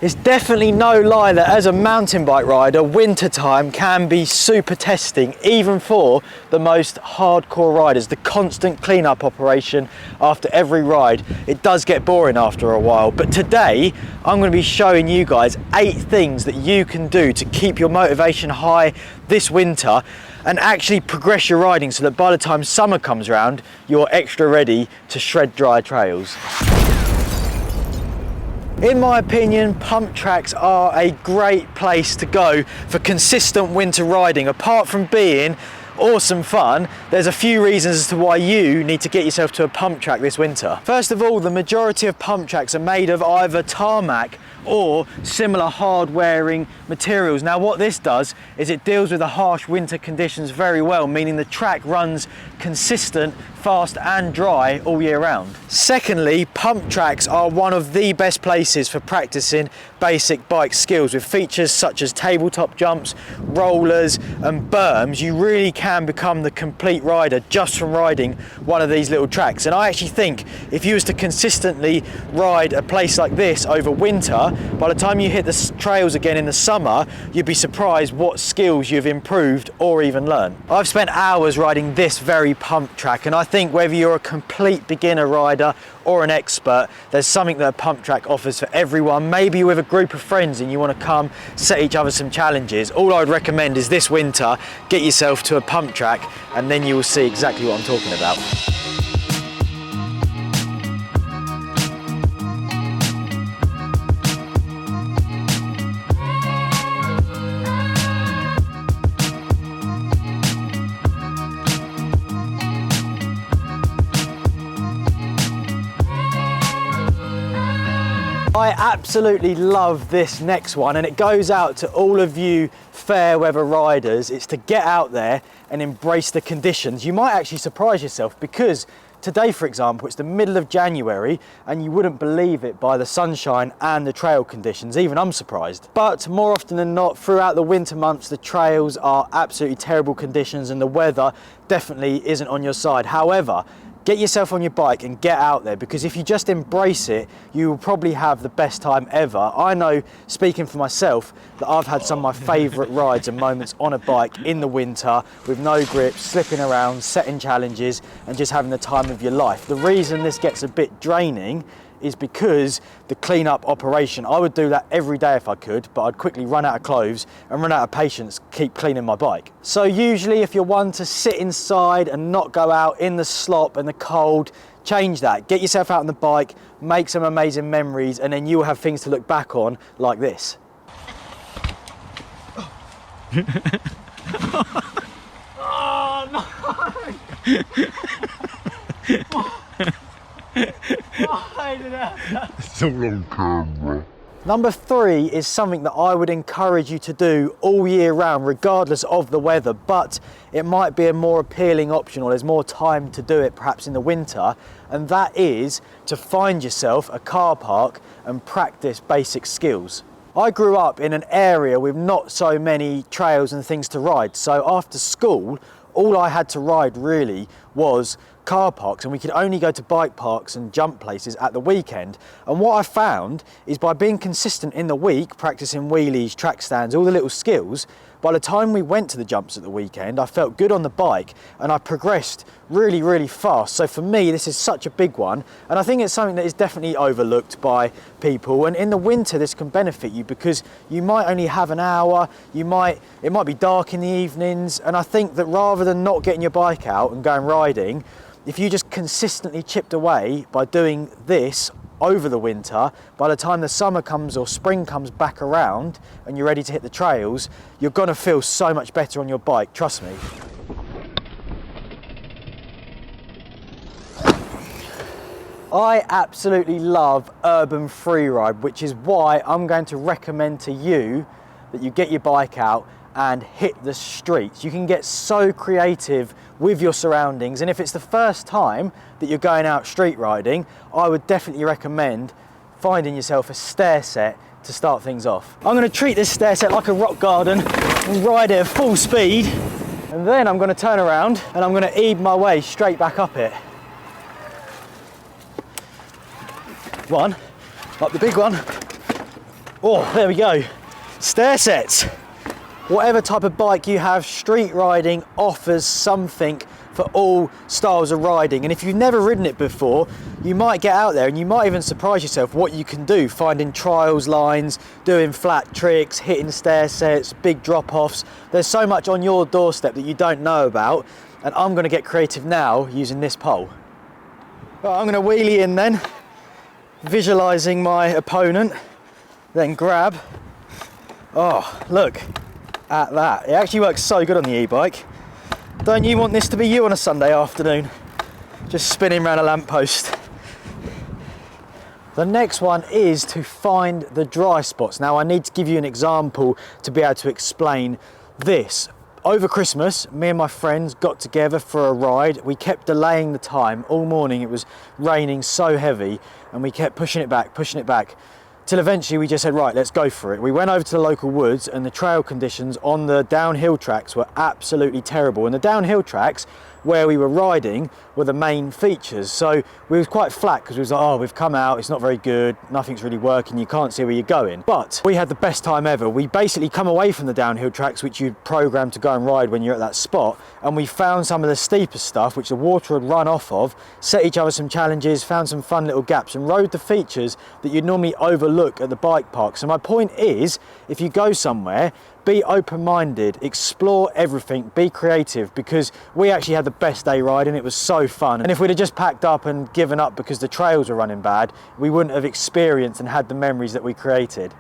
It's definitely no lie that as a mountain bike rider, wintertime can be super testing, even for the most hardcore riders. The constant cleanup operation after every ride, it does get boring after a while. But today, I'm going to be showing you guys 8 things that you can do to keep your motivation high this winter and actually progress your riding so that by the time summer comes around, you're extra ready to shred dry trails. In my opinion, pump tracks are a great place to go for consistent winter riding. Apart from being awesome fun, there's a few reasons as to why you need to get yourself to a pump track this winter. First of all, the majority of pump tracks are made of either tarmac or similar hard wearing materials. Now what this does is it deals with the harsh winter conditions very well, meaning the track runs consistent, fast and dry all year round. Secondly, pump tracks are one of the best places for practicing basic bike skills. With features such as tabletop jumps, rollers and berms, you really can become the complete rider just from riding one of these little tracks. And I actually think if you was to consistently ride a place like this over winter, by the time you hit the trails again in the summer, you'd be surprised what skills you've improved or even learned. I've spent hours riding this very pump track, and I think whether you're a complete beginner rider or an expert, there's something that a pump track offers for everyone. Maybe you're with a group of friends and you want to come set each other some challenges. All I would recommend is this winter, get yourself to a pump track and then you will see exactly what I'm talking about. I absolutely love this next one, and it goes out to all of you fair weather riders. It's to get out there and embrace the conditions. You might actually surprise yourself because today, for example, it's the middle of January and you wouldn't believe it by the sunshine and the trail conditions. Even I'm surprised. But more often than not, throughout the winter months, the trails are absolutely terrible conditions and the weather definitely isn't on your side. However, get yourself on your bike and get out there, because if you just embrace it, you will probably have the best time ever. I know, speaking for myself, that I've had some of my favourite rides and moments on a bike in the winter with no grip, slipping around, setting challenges and just having the time of your life. The reason this gets a bit draining is because the clean-up operation, I would do that every day if I could, but I'd quickly run out of clothes and run out of patience keep cleaning my bike. So usually if you're one to sit inside and not go out in the slop and the cold, change that. Get yourself out on the bike, make some amazing memories, and then you will have things to look back on like this. Oh no! It's all on camera. Number 3 is something that I would encourage you to do all year round, regardless of the weather, but it might be a more appealing option, or there's more time to do it perhaps in the winter, and that is to find yourself a car park and practice basic skills. I grew up in an area with not so many trails and things to ride, so after school, all I had to ride really was car parks, and we could only go to bike parks and jump places at the weekend. And what I found is by being consistent in the week, practicing wheelies, track stands, all the little skills, by the time we went to the jumps at the weekend, I felt good on the bike and I progressed really, really fast. So for me, this is such a big one. And I think it's something that is definitely overlooked by people. And in the winter, this can benefit you because you might only have an hour, it might be dark in the evenings. And I think that rather than not getting your bike out and going riding, if you just consistently chipped away by doing this over the winter, by the time the summer comes or spring comes back around and you're ready to hit the trails, you're gonna feel so much better on your bike, trust me. I absolutely love urban freeride, which is why I'm going to recommend to you that you get your bike out and hit the streets. You can get so creative with your surroundings, and if it's the first time that you're going out street riding, I would definitely recommend finding yourself a stair set to start things off. I'm going to treat this stair set like a rock garden and ride it at full speed, and then I'm going to turn around and I'm going to eke my way straight back up it. One, up the big one, Oh, there we go. Stair sets. Whatever type of bike you have, street riding offers something for all styles of riding. And if you've never ridden it before, you might get out there and you might even surprise yourself what you can do, finding trials lines, doing flat tricks, hitting stair sets, big drop-offs. There's so much on your doorstep that you don't know about, and I'm gonna get creative now using this pole. Right, I'm gonna wheelie in then, visualizing my opponent, then grab. Oh, look at that. It actually works so good on the e-bike. Don't you want this to be you on a Sunday afternoon? Just spinning around a lamppost. The next one is to find the dry spots. Now I need to give you an example to be able to explain this. Over Christmas, me and my friends got together for a ride. We kept delaying the time all morning. It was raining so heavy and we kept pushing it back, till eventually we just said, right, let's go for it. We went over to the local woods and the trail conditions on the downhill tracks were absolutely terrible. And the downhill tracks where we were riding were the main features. So we was quite flat because we was like, oh, we've come out, it's not very good, nothing's really working, you can't see where you're going. But we had the best time ever. We basically come away from the downhill tracks, which you'd programmed to go and ride when you're at that spot, and we found some of the steeper stuff, which the water had run off of, set each other some challenges, found some fun little gaps, and rode the features that you'd normally overlook at the bike park. So my point is, if you go somewhere, be open-minded, explore everything, be creative, because we actually had the best day riding. It was so fun. And if we'd have just packed up and given up because the trails were running bad, we wouldn't have experienced and had the memories that we created.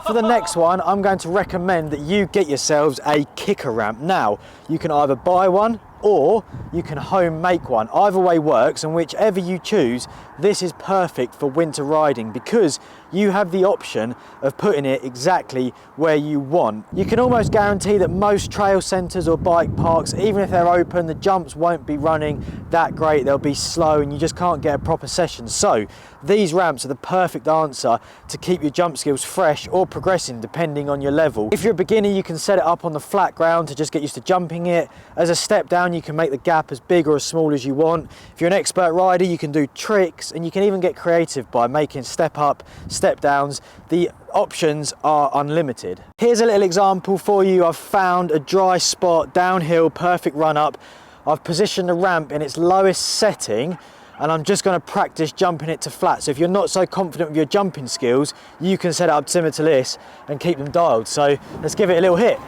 For the next one, I'm going to recommend that you get yourselves a kicker ramp. Now, you can either buy one or you can home make one. Either way works, and whichever you choose, this is perfect for winter riding because you have the option of putting it exactly where you want. You can almost guarantee that most trail centres or bike parks, even if they're open, the jumps won't be running that great. They'll be slow and you just can't get a proper session. So these ramps are the perfect answer to keep your jump skills fresh or progressing depending on your level. If you're a beginner, you can set it up on the flat ground to just get used to jumping it. As a step down, you can make the gap as big or as small as you want. If you're an expert rider, you can do tricks and you can even get creative by making step up, step downs. The options are unlimited. Here's a little example for you. I've found a dry spot downhill, perfect run up. I've positioned the ramp in its lowest setting and I'm just going to practice jumping it to flat. So if you're not so confident with your jumping skills, you can set it up similar to this and keep them dialed. So let's give it a little hit.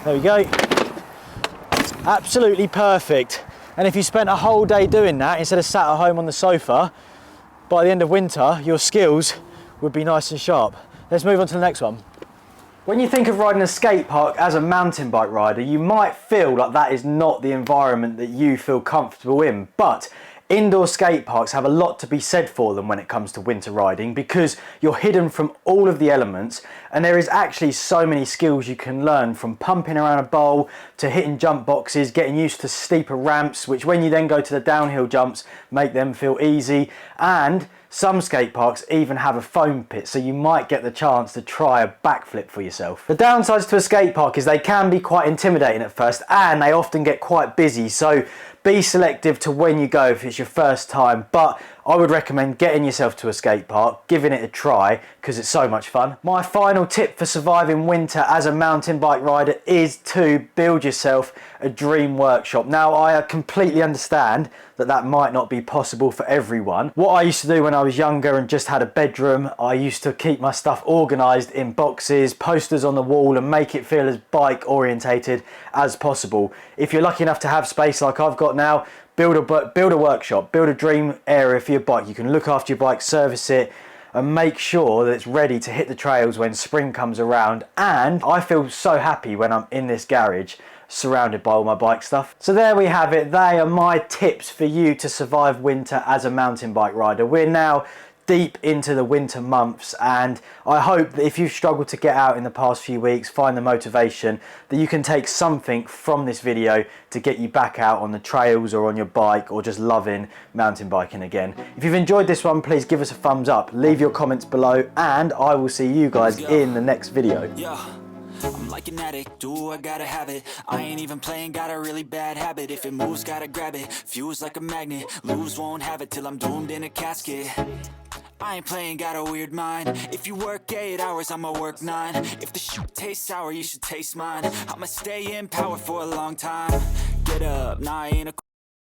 There we go. It's absolutely perfect. And if you spent a whole day doing that instead of sat at home on the sofa, by the end of winter, your skills would be nice and sharp. Let's move on to the next one. When you think of riding a skate park as a mountain bike rider, you might feel like that is not the environment that you feel comfortable in, but indoor skate parks have a lot to be said for them when it comes to winter riding because you're hidden from all of the elements and there is actually so many skills you can learn, from pumping around a bowl to hitting jump boxes, getting used to steeper ramps, which when you then go to the downhill jumps make them feel easy. And some skate parks even have a foam pit, so you might get the chance to try a backflip for yourself. The downsides to a skate park is they can be quite intimidating at first and they often get quite busy, so be selective to when you go if it's your first time, but I would recommend getting yourself to a skate park, giving it a try, because it's so much fun. My final tip for surviving winter as a mountain bike rider is to build yourself a dream workshop. Now, I completely understand that that might not be possible for everyone. What I used to do when I was younger and just had a bedroom, I used to keep my stuff organised in boxes, posters on the wall, and make it feel as bike orientated as possible. If you're lucky enough to have space like I've got now, build a workshop, build a dream area for your bike. You can look after your bike, service it, and make sure that it's ready to hit the trails when spring comes around. And I feel so happy when I'm in this garage surrounded by all my bike stuff. So there we have it. They are my tips for you to survive winter as a mountain bike rider. We're now deep into the winter months, and I hope that if you've struggled to get out in the past few weeks, find the motivation, that you can take something from this video to get you back out on the trails or on your bike or just loving mountain biking again. If you've enjoyed this one, please give us a thumbs up, leave your comments below, and I will see you guys in the next video. I'm like an addict, do I gotta have it. I ain't even playing, got a really bad habit. If it moves, gotta grab it, fuse like a magnet. Lose, won't have it till I'm doomed in a casket. I ain't playing, got a weird mind. If you work 8 hours, I'ma work 9. If the shit tastes sour, you should taste mine. I'ma stay in power for a long time. Get up, nah, I ain't a